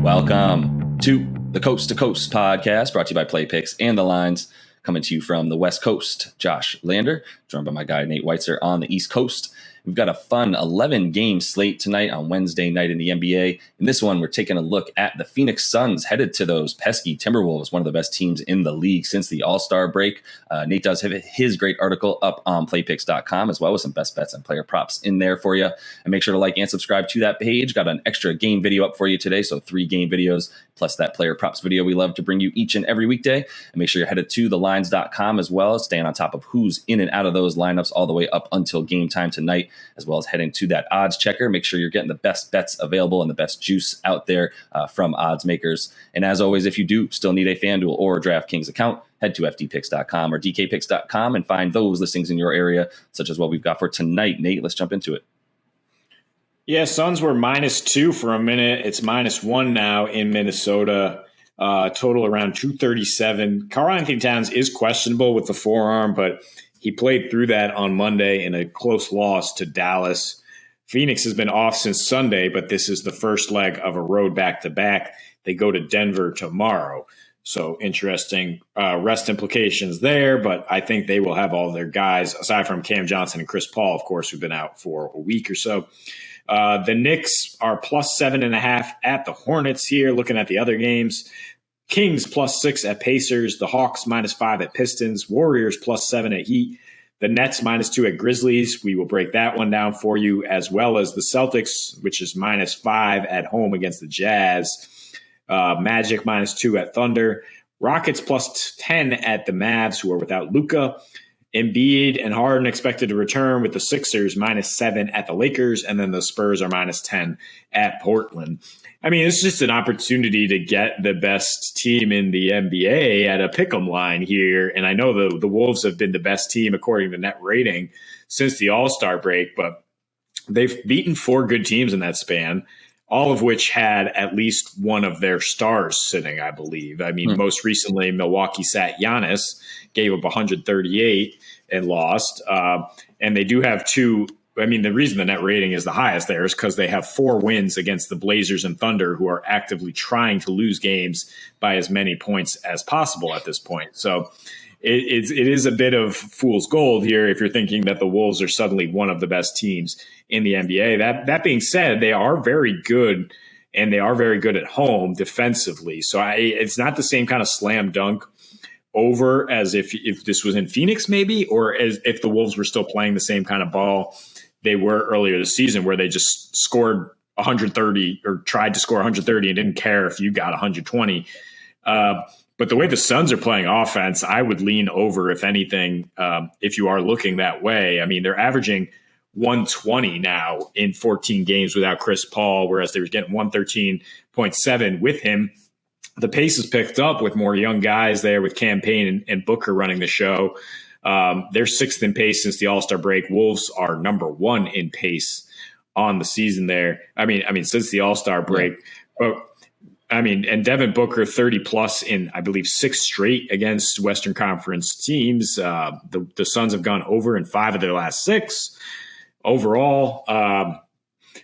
Welcome to the Coast to Coast podcast, brought to you by Play Picks and the Lines, coming to you from the West Coast. Josh Lander, joined by my guy Nate Weitzer on the East Coast. We've got a fun 11-game slate tonight on Wednesday night in the NBA. In this one, we're taking a look at the Phoenix Suns headed to those pesky Timberwolves, one of the best teams in the league since the All-Star break. Nate does have his great article up on playpicks.com as well with some best bets and player props in there for you. And make sure to like and subscribe to that page. Got an extra game video up for you today, so 3 game videos plus that player props video we love to bring you each and every weekday. And make sure you're headed to thelines.com as well, staying on top of who's in and out of those lineups all the way up until game time tonight, as well as heading to that odds checker. Make sure you're getting the best bets available and the best juice out there from odds makers. And as always, if you do still need a FanDuel or DraftKings account, head to ftpicks.com or dkpicks.com and find those listings in your area, such as what we've got for tonight. Nate, let's jump into it. Yeah, Suns were -2 for a minute. It's -1 now in Minnesota. Total around 237. Karl-Anthony Towns is questionable with the forearm, but he played through that on Monday in a close loss to Dallas. Phoenix has been off since Sunday, but this is the first leg of a road back-to-back. They go to Denver tomorrow. So interesting rest implications there, but I think they will have all their guys, aside from Cam Johnson and Chris Paul, of course, who've been out for a week or so. The Knicks are +7.5 at the Hornets here, looking at the other games. Kings +6 at Pacers. The Hawks -5 at Pistons. Warriors +7 at Heat. The Nets -2 at Grizzlies. We will break that one down for you, as well as the Celtics, which is -5 at home against the Jazz. Magic -2 at Thunder. Rockets +10 at the Mavs, who are without Luka. Embiid and Harden expected to return, with the Sixers -7 at the Lakers, and then the Spurs are -10 at Portland. I mean, it's just an opportunity to get the best team in the NBA at a pick'em line here. And I know the Wolves have been the best team according to net rating since the All-Star break, but they've beaten 4 good teams in that span, all of which had at least one of their stars sitting, I believe. I mean, most recently, Milwaukee sat Giannis, gave up 138 and lost. And they do have 2. I mean, the reason the net rating is the highest there is because they have 4 wins against the Blazers and Thunder, who are actively trying to lose games by as many points as possible at this point. So it is a bit of fool's gold here if you're thinking that the Wolves are suddenly one of the best teams in the NBA. That being said, they are very good, and they are very good at home defensively. So it's not the same kind of slam dunk over as if this was in Phoenix maybe, or as if the Wolves were still playing the same kind of ball they were earlier this season, where they just scored 130 or tried to score 130 and didn't care if you got 120. But the way the Suns are playing offense, I would lean over, if anything, if you are looking that way. I mean, they're averaging 120 now in 14 games without Chris Paul, whereas they were getting 113.7 with him. The pace has picked up with more young guys there, with Cam Payne and Booker running the show. They're 6th in pace since the All-Star break. Wolves are number 1 in pace on the season there. I mean, since the All-Star break. But I mean, and Devin Booker 30+ in, I believe, 6 straight against Western Conference teams. The Suns have gone over in 5 of their last 6 overall.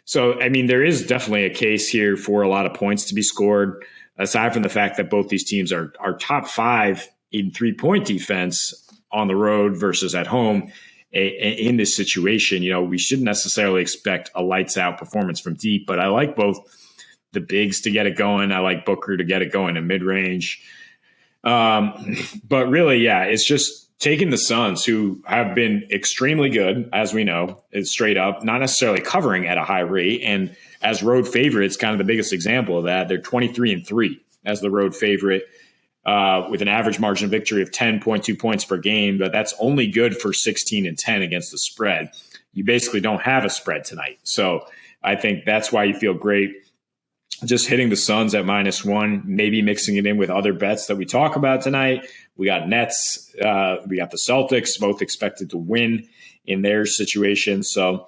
So, I mean, there is definitely a case here for a lot of points to be scored, aside from the fact that both these teams are top 5 in 3-point defense on the road versus at home. In this situation, we shouldn't necessarily expect a lights out performance from deep, but I like both the bigs to get it going. I like Booker to get it going in mid-range. But really, yeah, it's just taking the Suns, who have been extremely good, as we know, it's straight up, not necessarily covering at a high rate. And as road favorites, kind of the biggest example of that, they're 23-3 as the road favorite, with an average margin of victory of 10.2 points per game. But that's only good for 16-10 against the spread. You basically don't have a spread tonight. So I think that's why you feel great just hitting the Suns at -1, maybe mixing it in with other bets that we talk about tonight. We got Nets, we got the Celtics, both expected to win in their situation. So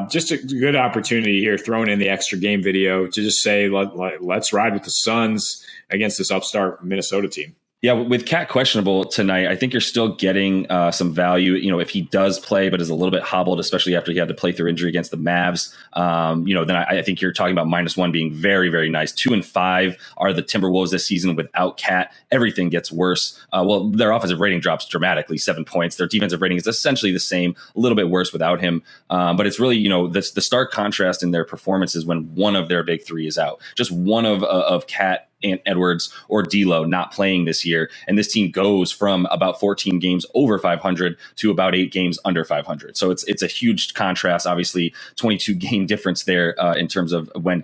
just a good opportunity here, throwing in the extra game video to just say, let's ride with the Suns against this upstart Minnesota team. Yeah, with Cat questionable tonight, I think you're still getting some value. If he does play, but is a little bit hobbled, especially after he had to play through injury against the Mavs, then I think you're talking about -1 being very, very nice. 2-5 are the Timberwolves this season without Cat. Everything gets worse. Well, their offensive rating drops dramatically, 7 points. Their defensive rating is essentially the same, a little bit worse without him. But it's really, the stark contrast in their performances when one of their big three is out. Just one of Cat and Edwards or D'Lo not playing this year, and this team goes from about 14 games over 500 to about 8 games under 500. So it's a huge contrast. Obviously, 22 game difference there in terms of when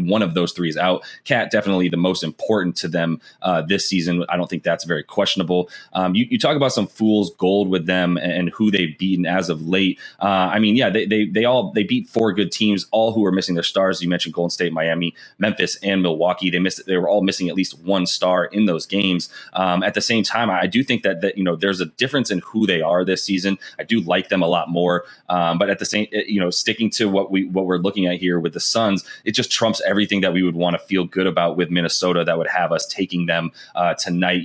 one of those three is out. Cat definitely the most important to them this season. I don't think that's very questionable. You talk about some fool's gold with them and who they've beaten as of late. They beat 4 good teams, all who are missing their stars. You mentioned Golden State, Miami, Memphis, and Milwaukee. They were all missing at least one star in those games. At the same time, I do think that there's a difference in who they are this season. I do like them a lot more, but at the same, sticking to what we're looking at here with the Suns, it just trumps everything that we would want to feel good about with Minnesota. That would have us taking them tonight.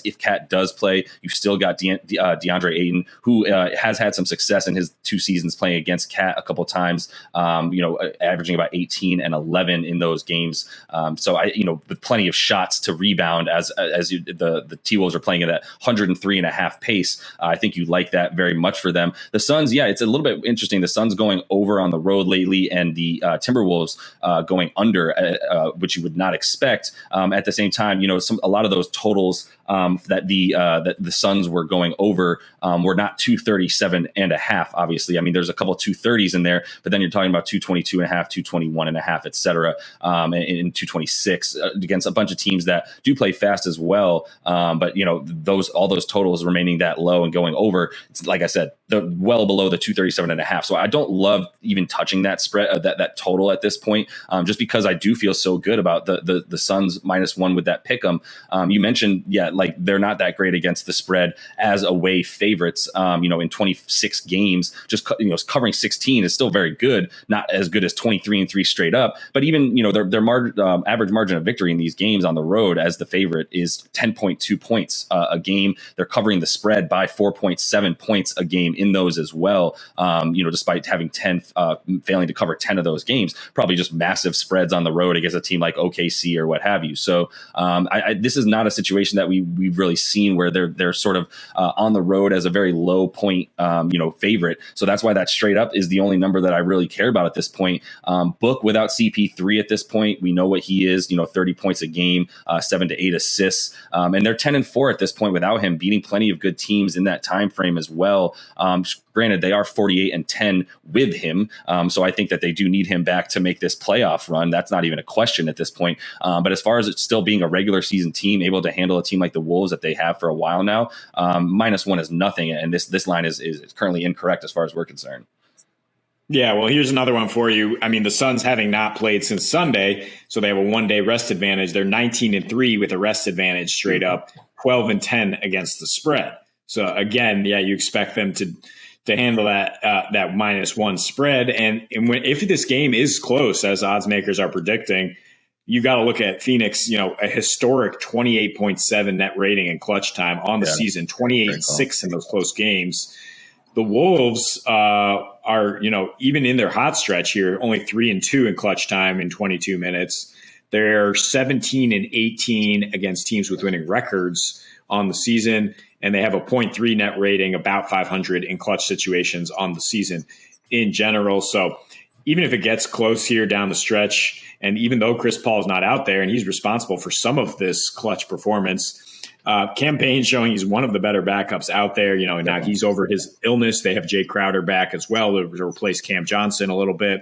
If Cat does play, you've still got DeAndre Ayton, who has had some success in his 2 seasons playing against Cat a couple times. Averaging about 18 and 11 in those games. With plenty of shots to rebound the T-Wolves are playing at that 103.5 pace. I think you like that very much for them. The Suns, it's a little bit interesting. The Suns going over on the road lately, and the Timberwolves going under, which you would not expect. At the same time, a lot of those totals that the Suns were going over were not 237.5. Obviously, I mean, there's a couple 230s in there, but then you're talking about 222.5, 221.5, et cetera, and 226 against a bunch of teams that do play fast as well. But all those totals remaining that low and going over, it's like I said, they're well below the 237.5. So I don't love even touching that spread, that total at this point, just because I do feel so good about the Suns -1 with that pick'em. You mentioned, like they're not that great against the spread as away favorites. In 26 games, just covering 16 is still very good, not as good as 23-3 straight up. But even their average margin of victory in these games on the road as the favorite is 10.2 points a game. They're covering the spread by 4.7 points a game in those as well. Despite having failing to cover 10 of those games, probably just massive spreads on the road against a team like OKC or what have you. So this is not a situation that we've really seen where they're sort of on the road as a very low point, favorite. So that's why that straight up is the only number that I really care about at this point. Book without CP3 at this point, we know what he is. 30 points a game, 7 to 8 assists, and they're 10-4 at this point without him, beating plenty of good teams in that time frame as well. Granted, they are 48-10 with him, so I think that they do need him back to make this playoff run. That's not even a question at this point. But as far as it's still being a regular season team, able to handle a team like the Wolves that they have for a while now, -1 is nothing, and this line is currently incorrect as far as we're concerned. Yeah, well, here's another one for you. I mean, the Suns having not played since Sunday, so they have a 1-day rest advantage. They're 19-3 with a rest advantage straight up, 12-10 against the spread. So again, you expect them to handle that -1 spread. And if this game is close, as odds makers are predicting, you got to look at Phoenix, a historic 28.7 net rating in clutch time on the season, 28-6 in those close games. The Wolves are, even in their hot stretch here, only 3-2 in clutch time in 22 minutes. They're 17-18 against teams with winning records on the season, and they have a 0.3 net rating, about 500 in clutch situations on the season in general. So even if it gets close here down the stretch, and even though Chris Paul is not out there and he's responsible for some of this clutch performance, Cam Payne's showing he's one of the better backups out there. And now he's over his illness. They have Jay Crowder back as well to replace Cam Johnson a little bit.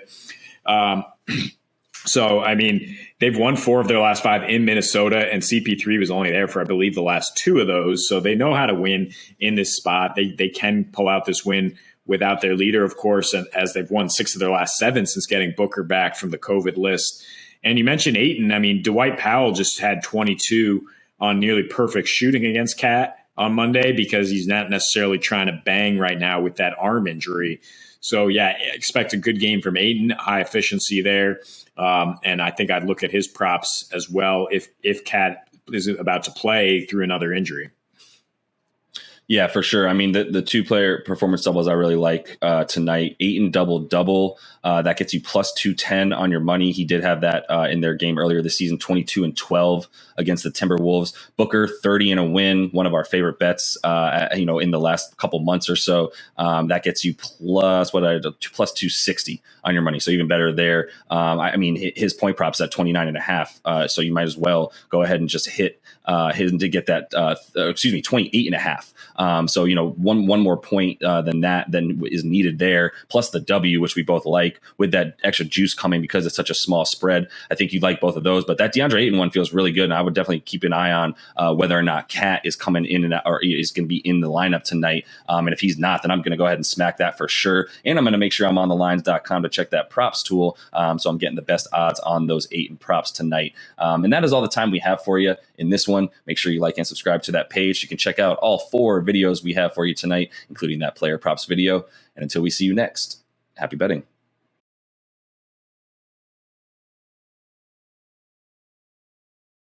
So, I mean, they've won 4 of their last 5 in Minnesota, and CP3 was only there for, I believe, the last 2 of those. So they know how to win in this spot. They can pull out this win without their leader, of course, and as they've won 6 of their last 7 since getting Booker back from the COVID list. And you mentioned Ayton. I mean, Dwight Powell just had 22 on nearly perfect shooting against Cat on Monday because he's not necessarily trying to bang right now with that arm injury. So, expect a good game from Ayton, high efficiency there. And I think I'd look at his props as well if Cat is about to play through another injury. Yeah, for sure. I mean, the two-player performance doubles I really like tonight. Ayton double-double. That gets you plus 210 on your money. He did have that in their game earlier this season, 22-12 against the Timberwolves. Booker, 30 and a win, one of our favorite bets, in the last couple months or so. That gets you plus 260 on your money. So even better there. His point prop's at 29.5. So you might as well go ahead and just hit him to get that, 28.5. So, one more point than is needed there, plus the W, which we both like, with that extra juice coming because it's such a small spread. I think you'd like both of those, but that DeAndre Ayton one feels really good, and I would definitely keep an eye on whether or not Cat is coming in and out, or is going to be in the lineup tonight. And if he's not, then I'm going to go ahead and smack that for sure. And I'm going to make sure I'm on thelines.com to check that props tool, so I'm getting the best odds on those Ayton props tonight. And that is all the time we have for you in this one. Make sure you like and subscribe to that page. You can check out all 4 videos we have for you tonight, including that player props video. And until we see you next, happy betting.